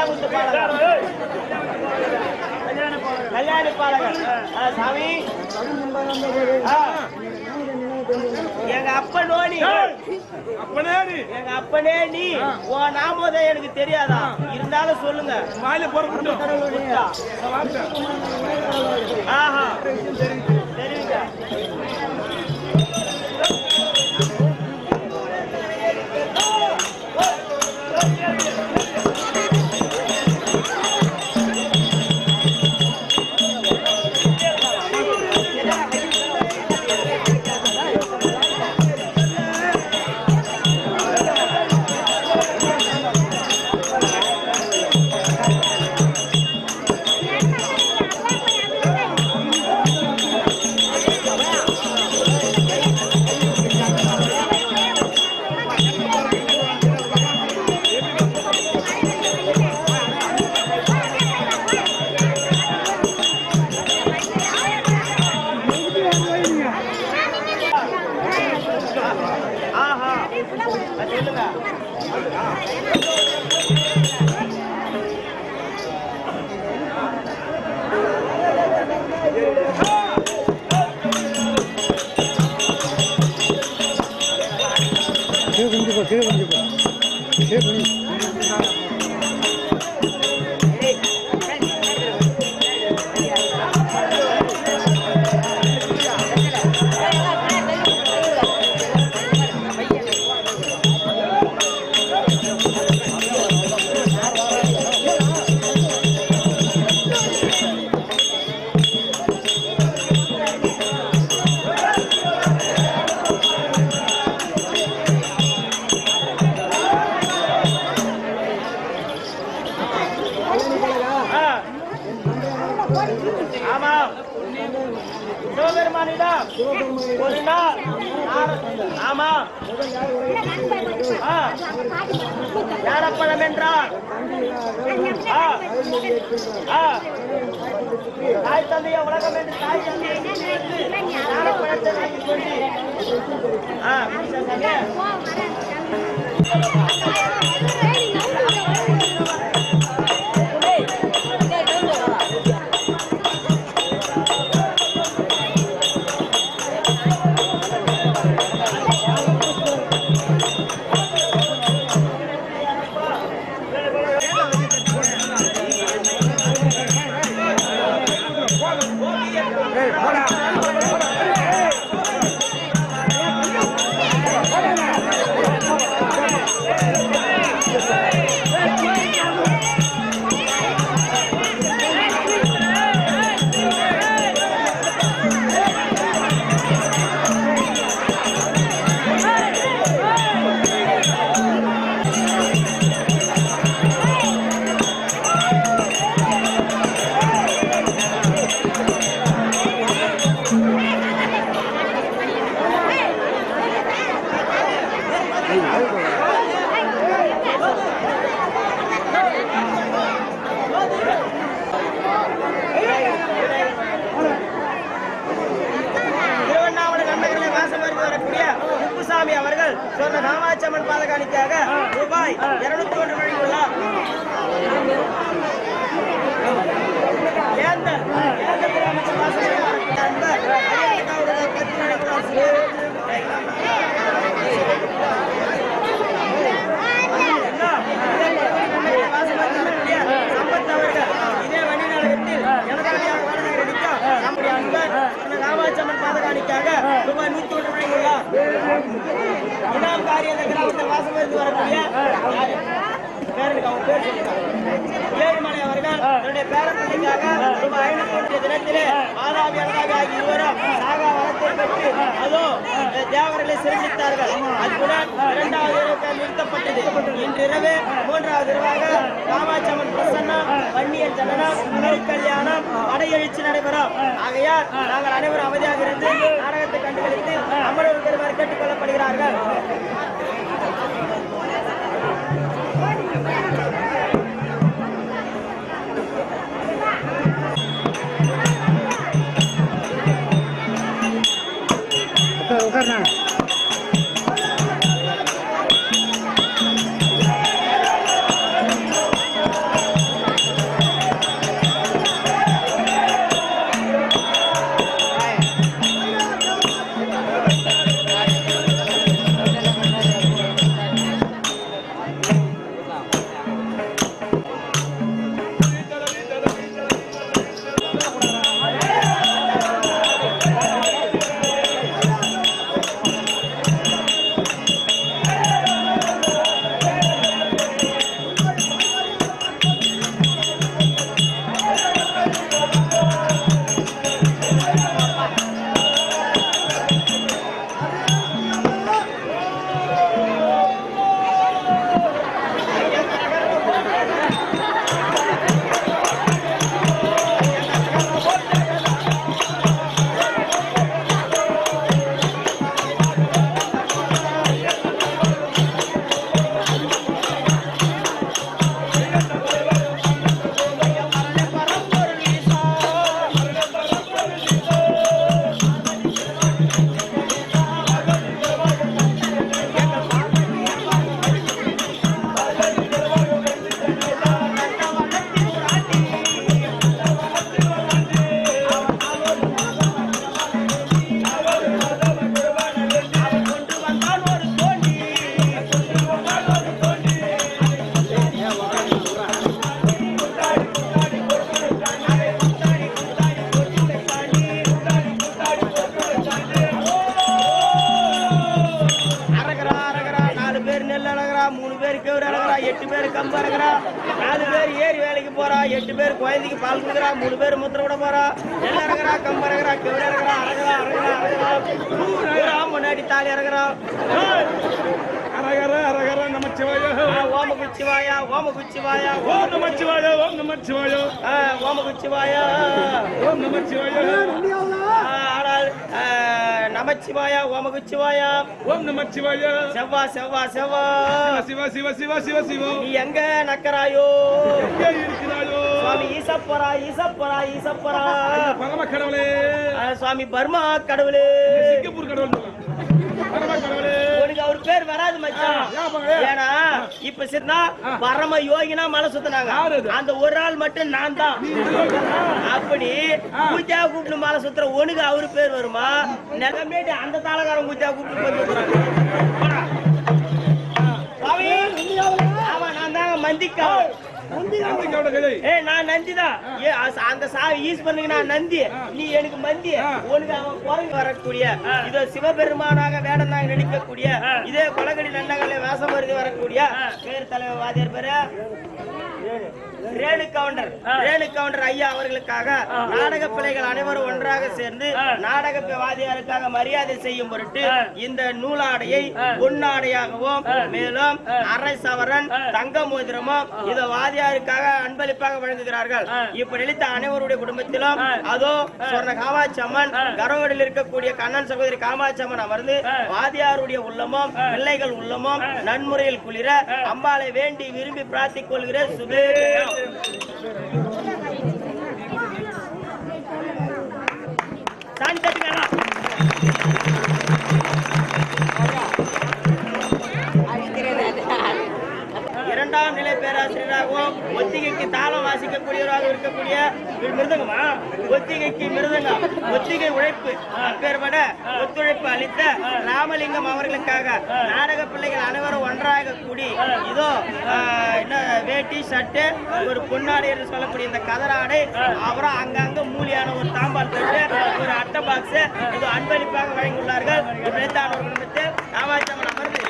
கல்யாண பாலகர் கல்யாண பாலகர் சாமி எங்க அப்பனோ நீ எங்க அப்பனே நீ உன் நாமோதே எனக்கு தெரியாதா இருந்தாலும் சொல்லுங்க மாலை பொறுப்பு ஆஹா தெரியுங்க ஒரு நாள் ஆமா ஞானப்பழம் என்றால் தாய் தந்தைய உலகம் என்று தாய் தந்தையை ஞானப்பழத்தை சொல்லி அவர்கள் சொன்ன காமாட்சியம்மன் பாதகாணிக்காக ரூபாய் 201 வழங்கியுள்ளார். சம்பத் அவர்கள் இதே வண்டி நாடகத்தில் எனதடியாக வழங்க நம்முடைய அன்பர் காமாட்சியம்மன் பாதகாணிக்காக ரூபாய் 101 வழங்கியுள்ளார். இனாம் காரிய கிராமத்தில் வாசம் இருந்து வரக்கூடிய ஏழுமலை அவர்கள் தன்னுடைய பேரப்பிள்ளைக்காக ரூபாய் 500 தினத்திலே மாதாவி அனதாவி ஆகிய இருவரும் சாகா வளத்தை பெற்று அதோ தேவர்களை சிறப்பித்தார்கள். அத்துடன் 2வது இரவு நிறுத்தப்பட்டது. இன்று இரவு 3வது இரவாக காமாட்சியம்மன் பிரசன்னம், வன்னியர் ஜனனம், கல்யாணம், அடையெழுச்சி நடைபெறும். ஆகையால் நாங்கள் அனைவரும் அமைதியாக இருந்து நாடகத்தை கண்டுகளித்து அமரவர் பெறுமாறு கேட்டுக் கொள்ளப்படுகிறார்கள். போறா, 8 பேர் குழந்தைக்கு பால் கொடுக்குறா, 3 பேர் முத்திர விட போறா, எல்லாம் இறங்குறா, கம்பு இறங்குறா, கிவட இறங்குறா, அரகுறா, முன்னாடி தாலி இறங்குறா. நமச்சிவாயா ஓம குச்சிவாயா, ஓம குச்சிவாயா, ஓம் நமச்சிவாயா, ஓம் நமச்சிவாயா, ஓம குச்சிவாயா, ஓம் நமச்சிவாயா. ஆனால் நமச்சிவாயா, ஓம குச்சிவாயா, ஓம் நமச்சிவாயா. செவ்வா செவ்வா செவ்வா, சிவ சிவ சிவ சிவ சிவ. நீ எங்க நக்கராயோ, எங்கே இருக்கிறாயோ சுவாமி ஈசப்பரா, ஈசப்பரா, ஈசப்பரா, பரம கடவுளே, சுவாமி பர்மா கடவுளே, சிங்கப்பூர் கடவுள், பரம கடவுளே. உனக்கு அவர் பேர் வராது மச்சான். ஏன்னா இப்ப சித்தா பரம யோகினா மலை சுத்தினாங்க, அந்த ஒரு ஆள் மட்டும் நான் தான். அப்படி பூஜா கூப்பிட்டு மலை சுத்துற உனக்கு அவரு பேர் வருமா? நிலமேட்டு அந்த தாளகாரன் பூஜா கூப்பிட்டு போய் சுத்துறாங்க. ஆமா, நான் தாங்க மந்திக்கா. நான் நந்திதான். அந்த ஈஸ்வரனுக்கு நான் நந்தி, நீ எனக்கு மந்தி. உனக்கு அவன் குரங்கு வரக்கூடிய இதோ சிவபெருமானாக வேடனாக நடிக்கக்கூடிய இதே கொலகடி நன்னகலை வேஷம் வருது வரக்கூடிய பேர் தலைவர் வாதியார் பேரு ரேணு கவுண்டர். ரேணு கவுண்டர் ஐயா அவர்களுக்காக நாடக பிள்ளைகள் அனைவரும் ஒன்றாக சேர்ந்து நாடக வாதியாருக்காக மரியாதை செய்யும் பொருட்டு இந்த நூலாடையை பொன்னாடையாகவும் மேலும் அரை சவரன் தங்க மோதிரமும் இதை வாதியாருக்காக அன்பளிப்பாக வழங்குகிறார்கள். இப்ப நினைத்த அனைவருடைய குடும்பத்திலும் அதோ சொன்ன காமாட்சி அம்மன் கரவடியில் இருக்கக்கூடிய கண்ணன் சகோதரி காமாட்சி அம்மன் அமர்ந்து வாதியாருடைய உள்ளமும் பிள்ளைகள் உள்ளமும் நன்முறையில் குளிர அம்பாளை வேண்டி விரும்பி பிரார்த்திக் கொள்கிற சுபே. இரண்டாம் நிலை பேராசிரியராகவும் ஒத்திகைக்கு தாளம் வாசிக்கக்கூடியவராக இருக்கக்கூடிய மிருதங்கமா, ஒத்திகைக்கு மிருதங்கம், ஒத்திகை உழைப்பு அப்பேற்பட ஒத்துழைப்பு அளித்த ராமலிங்கம் அவர்களுக்காக நாடக பிள்ளைகள் அனைவரும் ஒன்றாக கூடி இதோ வேட்டி சட்டை ஒரு பொன்னாடை என்று சொல்லக்கூடிய இந்த கதராடை, அப்புறம் அங்கங்க மூலியான ஒரு தாம்பால் தட்டு, ஒரு அட்டை பாக்ஸ் இது அன்பளிப்பாக வழங்கியுள்ளார்கள். குடும்பத்தில் காமாட்சியம்மன் அமர்ந்து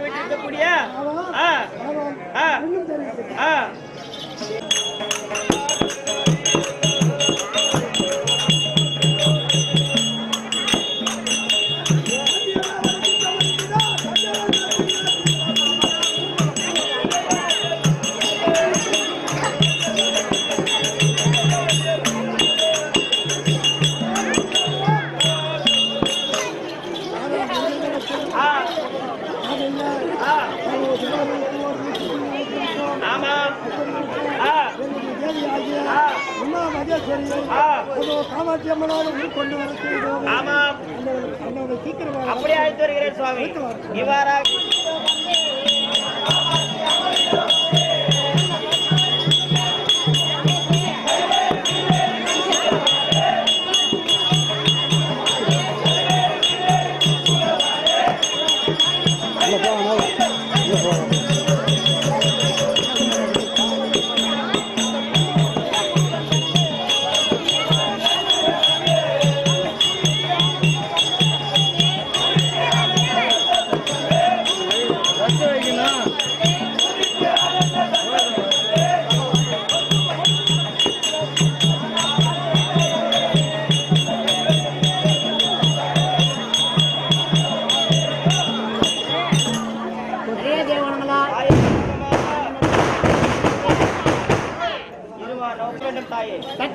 விட்டிருக்கக்கூடிய அப்படியே அழைத்து வருகிறேன் சுவாமி. இவ்வாறாக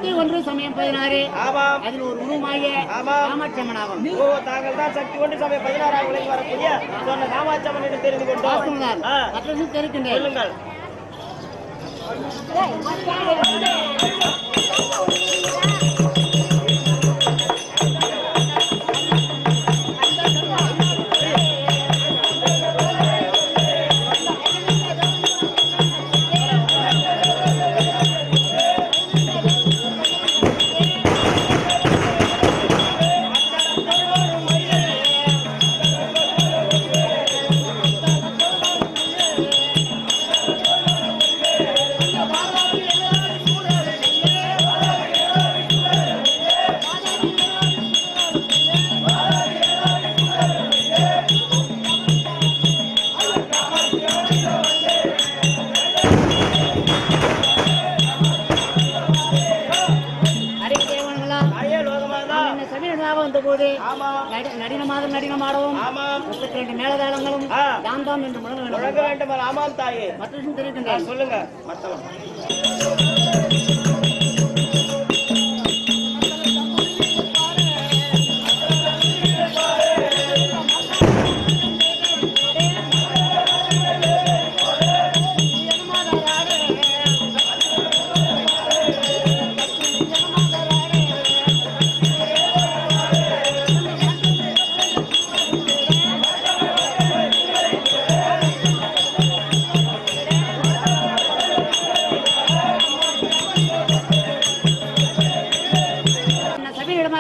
சக்தி ஒன்று சமயம் 16. ஆமாம். அதில் ஒரு உருவமாகிய ஆமாம். காமாட்சியம்மன் ஆகும். ஓ, தாங்கள் தான் சக்தி ஒன்று சமயம் 16 உலகில் வரக்கூடிய சொன்ன காமாட்சியம்மன் என்று தெரிந்து கொண்டோம். வாஸ்தவம்தான். மற்றதும் தெரிவிக்கின்றேன். சொல்லுங்கள். வந்தபோது ஆமாம். நடினமாடவும் ஆமாம். 32 மேலதாளங்களும் தாந்தாம் என்று முழங்க வேண்டும். ஆமாம் தாயே. மற்றும் தெரிவிக்கின்றேன். சொல்லுங்க. மத்தவன்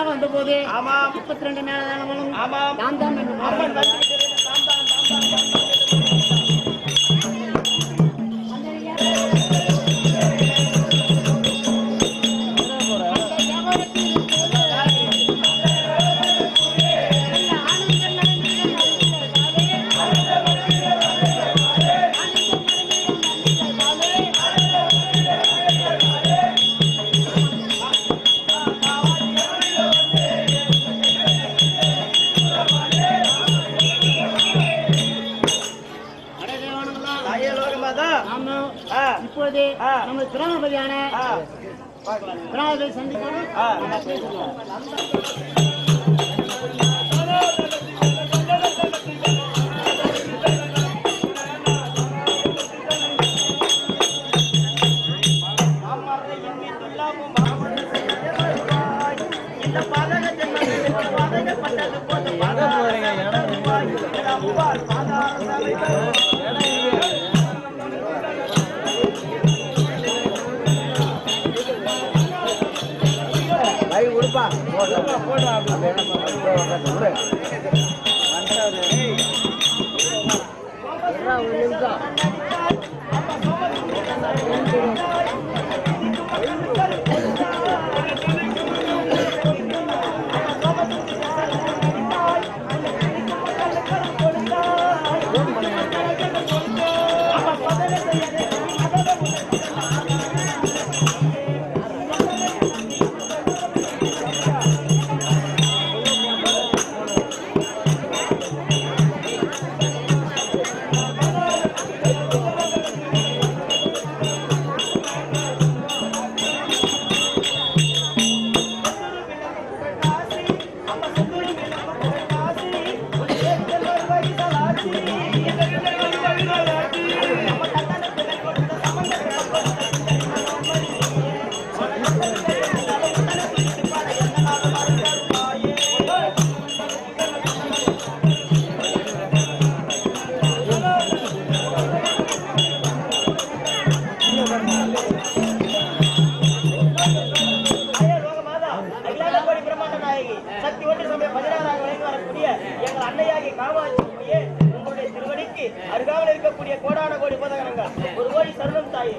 வந்தபோது ஆமாம். 32 மேலதாளங்களும் ஆமாம். தாந்தாம் என்று அம்மன் இப்போது நம்ம திராணபதியான திராணபதி சந்திக்கணும். சக்தி ஒன்று சமயம் 16 வரைக்கும் வரக்கூடிய எங்கள் அன்னையாகி காமாட்சியே உங்களுடைய திருவடிக்கு அருகாமல் இருக்கக்கூடிய கோடான கோடி உபதகனங்கள் ஒரு கோடி சரணம் தாயே.